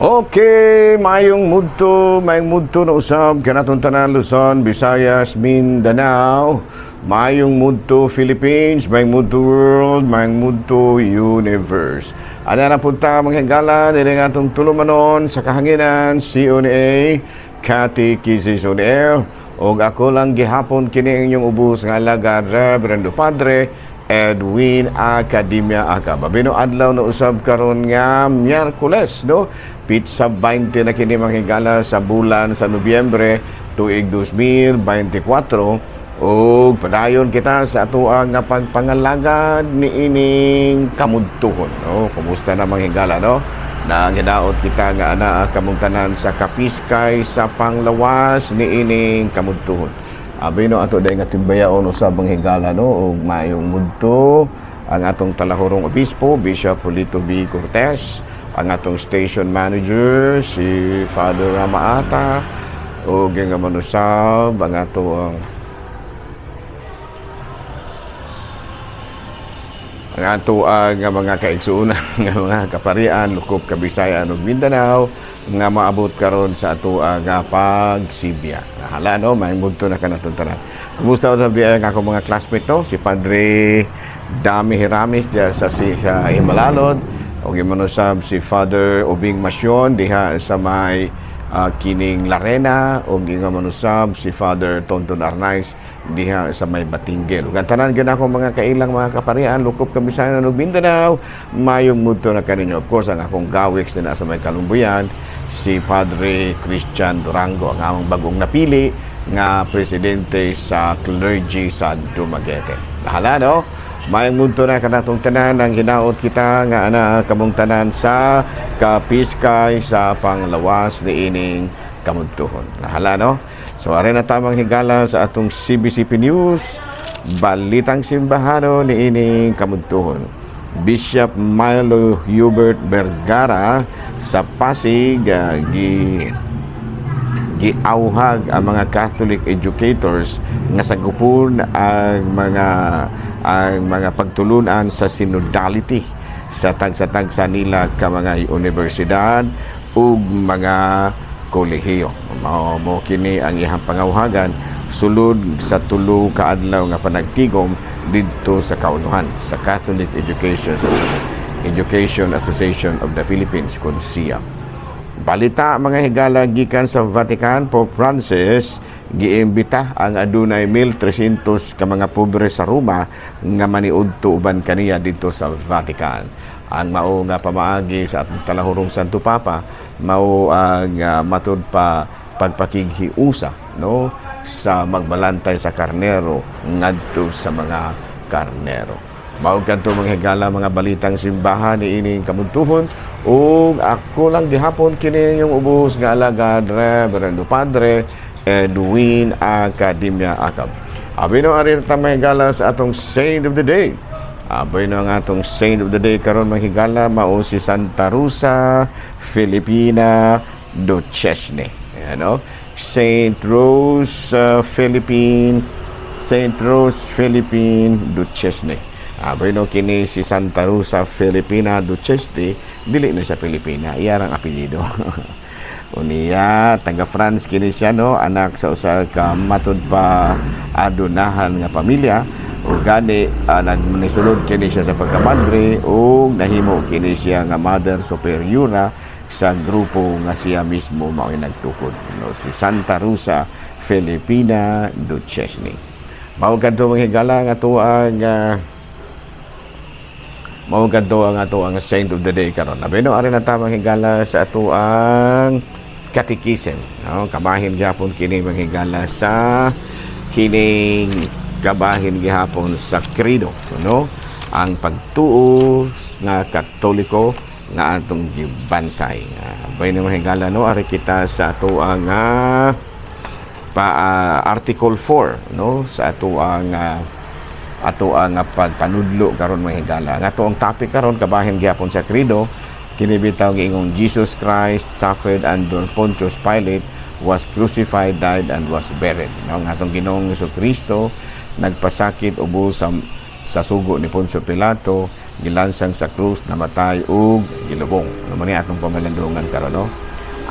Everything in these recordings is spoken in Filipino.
Okay, mayong mudto na usab kanatong tanan Luzon, Visayas, Mindanao. Mayong mudto Philippines, mayong mudto world, mayong mudto universe. Ana na punta mga higala dili nga atong tulumanon sa kahanginan CONA Catechesis on Air. Og ako lang gihapon kini inyong ubos nga alagad Reverendo Padre Edwin Academia Acab. Bino adlaw na usab karon nga Miyerkules, no? Pizza 20 na kini manghigala sa bulan sa Nobyembre tuig 2024. O padayon kita sa atuang nga pagpangalagad ni ining kamudtuhon, no? Kumusta na manghigala, no? Na gidaot kita nga ana kamungtanan sa kapiskay sa panglawas ni ining kamudtuhon. Abi no ato day nga timbayaon usab ang higala, no, og mayong mudto ang atong talahurong obispo Bishop Polito B. Cortez, ang atong station manager si Father Rama Ata, og nga manusab ang atong nga mga kaigsuunan nga mga kaparian lukop Kabisayan ug Mindanao nga maabot karon sa ato nga pagsibya. Hala, no, may mudto na kanatong tanan. Kumusta sa biya nga akong mga classmate, no? Si Padre Dami Hiramis diya sa Himalalod, o gimanusab si Father Obing Masyon diha sa may kining Larena, o gimanusab si Father Tonton Arnaiz diha sa may Batinggel. Ug tanan gyud ako mga kailang mga kaparian lukop Kabisayan ug Mindanao, mayong mudto na kaninyo. Of course, ang akong gawiks na sa may Kalumbuyan, si Padre Christian Durango, ang among bagong napili nga presidente sa clergy sa Dumaguete. Lahala, no? Mayang mudto na kanatong tanan ang hinaot kita nga ana kamong tanan sa kapiskay sa panglawas ni ining kamudtuhon. Lahala, no? So are na tamang higala sa atong CBCP News, balitang simbahano ni ining kamudtuhon. Bishop Milo Hubert Vergara sa Pasig giauhag ang mga Catholic educators nga sagupon ang mga pagtulunan sa synodality sa tagsa-tagsa nila ka mga universidad ug mga kolehiyo. Mo kini ang iyang pangauhagan sulod sa tulo ka adlaw nga panagtigom didto sa kaunuhan sa Catholic Education Association of the Philippines, CONSIA. Balita mga higala gikan sa Vatican, Pope Francis giimbita ang adunay 1,300 ka mga pobre sa Roma nga maniudto uban kaniya dito sa Vatican. Ang mao nga pamaagi sa atong talahurong Santo Papa mao ang matud pa pagpakighiusa, no, sa magbalantay sa karnero ngadto sa mga karnero. Mao kadto mga higala mga balitang simbahan ni ining kamudtuhon, ug ako lang gihapon kini yung ubos nga alagad Reverendo Padre Edwin Academia Acab. Abi no ari ta mga higala sa atong Saint of the Day. Abi no ang atong Saint of the Day karon mga higala mao si Santa Rosa Filipina Duchesne. Ano? Saint Rose Philippine Duchesne. Bueno, kini si Santa Rosa Filipina Duchesne, dili na sa Pilipina, iyarang apelyido. Uniya, taga France kini siya, no, anak sa usa ka matud pa adunahan nga pamilya. O gani nagmunisulod kini siya sa pagkamadre o nahimo kini siya nga Mother Superiora sa grupo nga siya mismo mao nagtukod, no, si Santa Rosa Filipina Duchesne. Mao kadto mga higala nga tuang mao kadto ang ato ang Saint of the Day karon. Abeno ari na tamang higala sa ato ang catechism, no, kabahin gyapon kini mga higala sa kining kabahin gihapon sa credo, no, ang pagtuo nga Katoliko nga atong gibansay. Bay na mahigala, no, ari kita sa ato ang Article 4, no, sa ato ang pagpanudlo karon mahigala. Nga ato ang topic karon kabahin gyapon sa credo, kini bitaw giingong Jesus Christ suffered under Pontius Pilate, was crucified, died, and was buried. No, nga atong Ginoong Jesucristo nagpasakit ubos sa sugo ni Poncio Pilato, gilansang sa krus, namatay ug gilubong. Naman ni atong pamalandungan karon, no?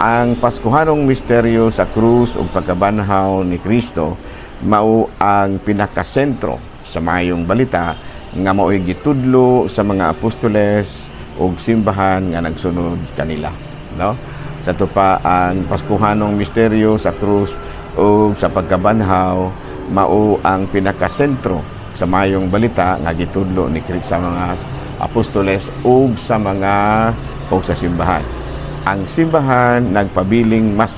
Ang Paskuhanong misteryo sa krus ug pagkabanhaw ni Kristo mao ang pinakasentro sa mayong balita nga mao'y gitudlo sa mga apostoles ug simbahan nga nagsunod kanila, no? Sa to pa ang Paskuhanong misteryo sa krus ug sa pagkabanhaw mao ang pinakasentro sa mayong balita nga gitudlo ni Kristo sa mga apostoles ug sa sa simbahan. Ang simbahan nagpabiling mas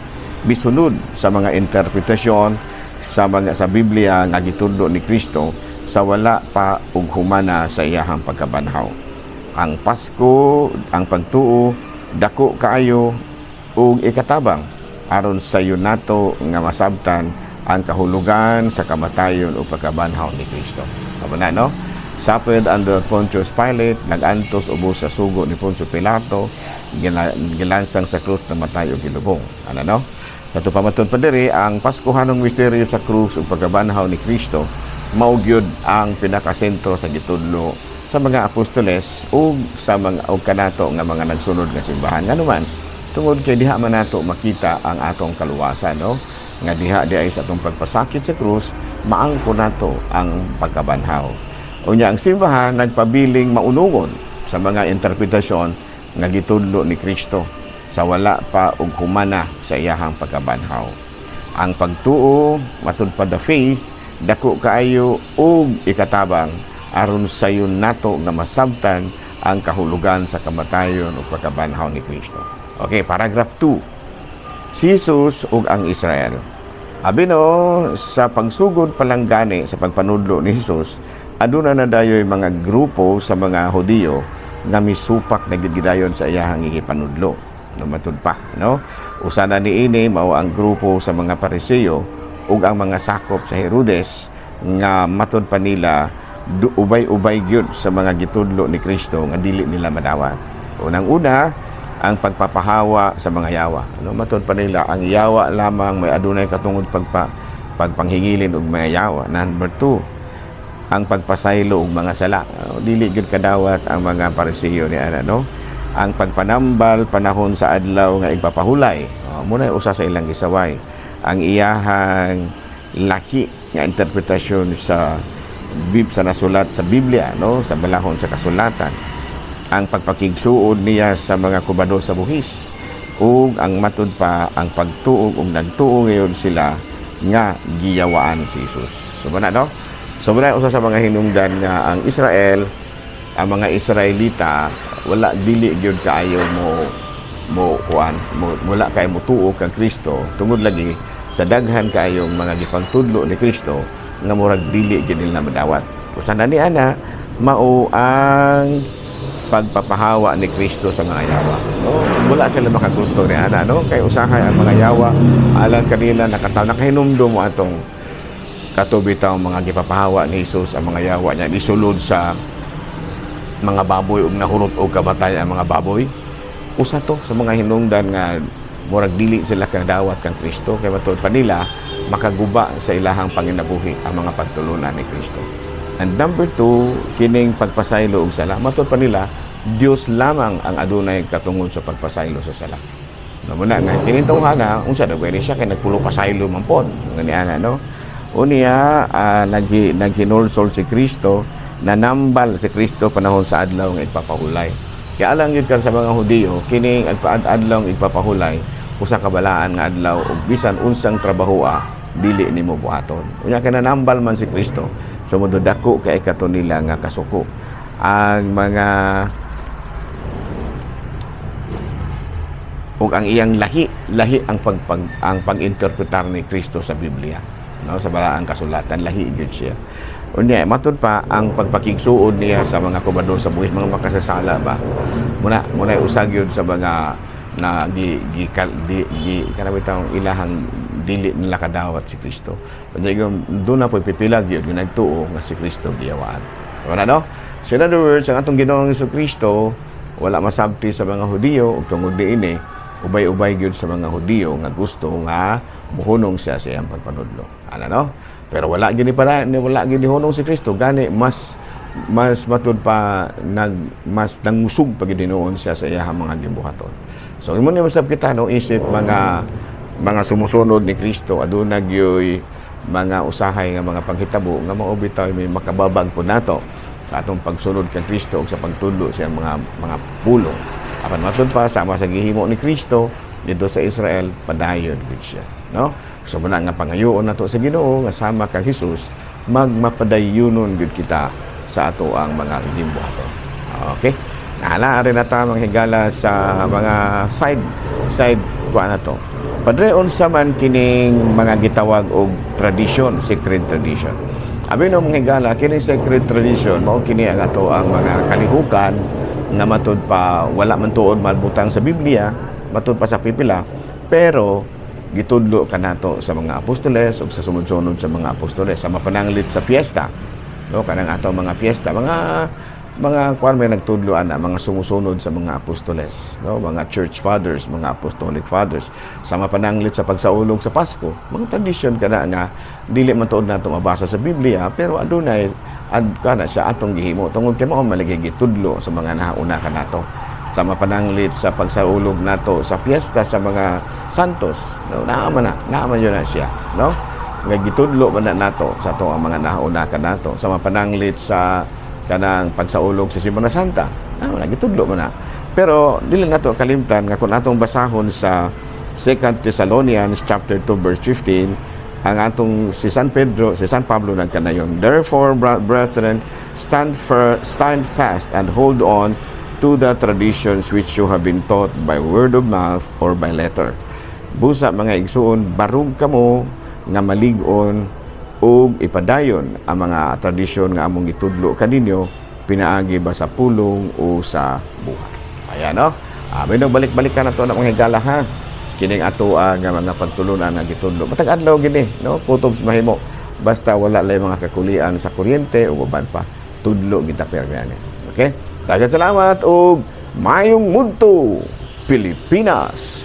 bisunod sa mga interpretasyon sa Biblia nga gitudlo ni Kristo sa wala pa ug humana sa iyahang pagkabanhaw. Ang Pasko, ang pagtuo dako kaayo ug ikatabang aron sa nato nga masabtan ang kahulugan sa kamatayon o pagkabanhaw ni Kristo. Amo na, no? Suffered under Pontius Pilate, nagantos ubos sa sugo ni Poncio Pilato, gilansang sa krus, namatay o gilubong. Ano, no? Sa pamaton pa diri, ang Paskuhanong misteryo sa krus o pagkabanhaw ni Kristo mao gyud ang pinakasentro sa gitudlo sa mga apostoles ug sa mga kanato nga mga nagsunod nga simbahan. Nganuman, tungod kay diha man nato makita ang atong kaluwasan, no? Nga diha di ay sa atong pagpasakit sa krus, maangko nato ang pagkabanhaw. Unya ang simbahan nagpabiling maunungon sa mga interpretasyon nga gitudlo ni Kristo sa wala pa ug humana sa iyahang pagkabanhaw. Ang pagtuo matud pa the faith dako kaayo ug ikatabang aron sayon nato nga masabtan ang kahulugan sa kamatayon ug pagkabanhaw ni Kristo. Okay, paragraph 2. Si Jesus ug ang Israel. Abi no, sa pagsugod palang gani sa pagpanudlo ni Jesus, aduna na dayoy mga grupo sa mga Hudiyo nga misupak na gidayon sa iyahang igipanudlo. No, matud pa, no? Usa na niini mao ang grupo sa mga Pariseo ug ang mga sakop sa Herodes nga matud pa nila ubay-ubay gyud sa mga gitudlo ni Kristo nga dili nila madawat. Unang-una, ang pagpapahawa sa mga yawa. Ano, matud pa nila ang yawa lamang may adunay katungod pagpanghingilin og mga yawa. Number 2, ang pagpasaylo og mga sala. Dili gyud kadawat ang mga Pariseo ni ana, no? Ang pagpanambal panahon sa adlaw nga igpapahulay. Muna usa sa ilang gisaway. Ang iyahang laki nga interpretasyon sa nasulat sa Biblia, no? Sa balahon sa kasulatan. Ang pagpakigsuod niya sa mga kubado sa buhis ug ang matud pa ang pagtuog ug nagtuo ngayon sila nga giyawaan si Jesus. So na, no? So usa sa mga hinungdan nga ang Israel, ang mga Israelita wala dili gyud kaayo wala kay mo tuo kang Kristo tungod lagi sa daghan kaayong mga gipagtudlo ni Kristo nga murag dili gyud nila madawat. Usa na ni ana mao ang pagpapahawa ni Kristo sa mga yawa, no? Wala sila makagusto ni ana, no? Kay usahay ang mga yawa alang kanila nakahinumdum mo atong katubitaw mga gipapahawa ni Jesus ang mga yawa niya isulod sa mga baboy ug nahurot og kamatay ang mga baboy. Usa to sa mga hinungdan nga murag dili sila kadawat kang Kristo kay matud pa nila makaguba sa ilahang panginabuhi ang mga pagtulunan ni Kristo. And number 2, kining pagpasaylo og sala. Matud pa nila, Dios lamang ang adunay katungod sa pagpasaylo sa sala. Namuna nga kining tawhana unsa daw ni siya kay nagpulo pasaylo man pod ngani ana, no? Unya naghinulsol si Kristo, nanambal si Kristo panahon sa adlaw nga igpapahulay. Kaya alang yun ka sa mga Hudiyo, kining adlaw nga igpapahulay, usa ka balaan nga adlaw ug bisan unsang trabahoa dili nimo buhaton. Unya ka nanambal man si Kristo, sumudod dako kay kato nila nga kasuko. Ang mga ug ang iyang lahi ang pag-interpretar ni Kristo sa Biblia, no? Sa balaang kasulatan lahi gyud siya. Unya matud pa ang pagpakigsuod niya sa mga kubado sa buhis, mga makasasala ba. Muna usag yun sa mga na kanabitang ilahang dili nila kadawat si Kristo. Kaya doon na po pipilag yun yung nagtuo nga si Kristo giyawaan. Wala, no? So in other words, ang atong Ginoong Kristo wala masabti sa mga Hudiyo ug tungod diini ubay-ubay gyud sa mga Hudiyo nga gusto nga muhunong siya sa iyang pagpanudlo. Ano, no? Pero wala gyud ni hunong si Kristo gani mas mas matud pa mas nangusog pag Ginoo siya sa iyang mga gibuhaton. So imo ni masab kita no isip mga sumusunod ni Kristo aduna gyoy mga usahay nga mga panghitabo nga mao bitaw may makababag po nato sa atong pagsunod kay Kristo ug sa pagtudlo sa mga pulong. Apan matud pa sama sa gihimo ni Kristo dito sa Israel padayon gid siya, no? So muna nga pangayoon nato sa Ginoo nga sama kang Hesus magmapadayunon gid kita sa ato ang mga gimbuhaton. Okay? Nahala rin na ta mga higala sa mga side kuha na to. Padre unsa man kining mga gitawag og tradition, sacred tradition. Abi no mga higala kining sacred tradition mao kini ang ato ang mga kalihukan nga matud pa wala man tuod malbutang sa Biblia, matud pa sa pipila, pero gitudlo kanato sa mga apostoles ug sa sumunod-sunod sa mga apostoles sa mapananglit sa fiesta, no, kanang ato mga fiesta, mga kuan may nagtudloan na mga sumusunod sa mga apostoles, no, mga church fathers, mga apostolic fathers sa mapananglit sa pagsaulog sa Pasko. Mga tradisyon kana nga dili man tuod nato mabasa sa Biblia pero adunay kana sa atong gihimo tungod kay mao malagi gitudlo sa mga nauna kanato sa mapananglit sa pagsaulog nato sa fiesta sa mga santos, no, naaman yun na siya, no, nga gitudlo man nato sa ato ang mga nauna kanato sa mapananglit sa kanang pagsaulog sa Semana Santa, gitudlo man na. Pero dili nato kalimtan nga kung atong basahon sa 2 Thessalonians chapter 2 verse 15 ang atong si San Pablo nagkanayon, therefore brethren stand fast and hold on to the traditions which you have been taught by word of mouth or by letter. Busa mga igsuon, barug kamo nga malig-on ug ipadayon ang mga tradisyon nga among gitudlo kaninyo pinaagi ba sa pulong o sa buhat. Ayan, no? May balik-balikan na to na mga higala, ha? Kining ato nga mga pagtulunan nga gitudlo. Matag adlaw gini, no? Kutob mahimo. Basta wala lay mga kakulian sa kuryente o uban pa. Tudlo kita pergani. Okay? Daghang salamat ug mayong mudto Pilipinas.